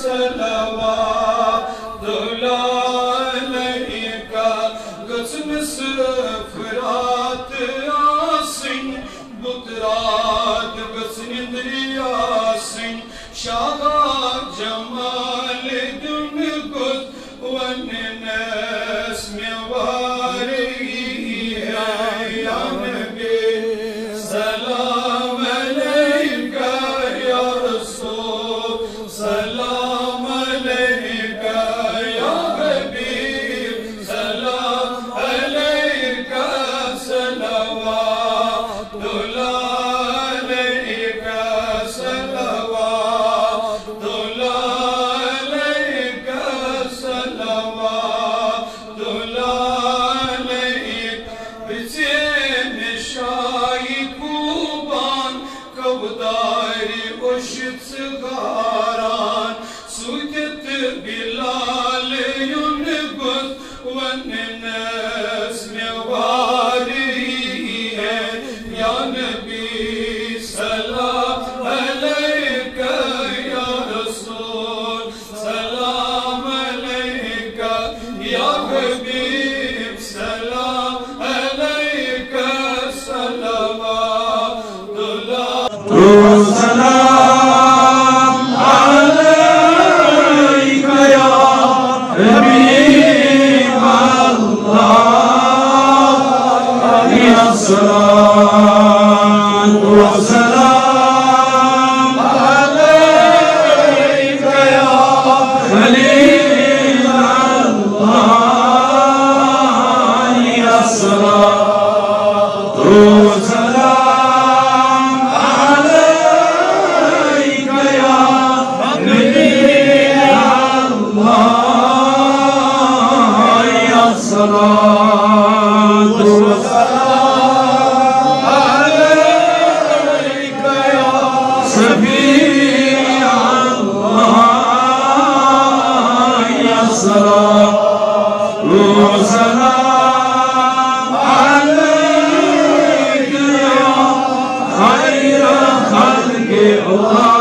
सलवातुल्लाह गस्मिस फरात आसिन बुतरात गस्निंद्रियासिन शागा जमाल दुन गुज वननस मेवारी या नबी सलाम अलैका या रसूल सलाम अलैका या हबीब सलाम अलैका सलवातुल्लाह अलैका सलवातुल्लाह अलैका सलवातुल्लाह अलैका बिसे निशाई कुबान कबदारी उशित गारान सुजत बिलाल युनगुत वननस मेवारी है या नबी सलाम अलैका या रसूल सलाम अलैका या हबीब सलाम अलैका सलवातुल्लाह सलाम अलैका या हबीब अल्लाह या सलात व सलाम अलैका या खलील अल्लाह या सलात व सलाम अलैका या नबी अल्लाह या सलात व सलाम अलैका या शफी अल्लाह या सलात व सलाम अलैका या खैर खल्क़ि अल्लाह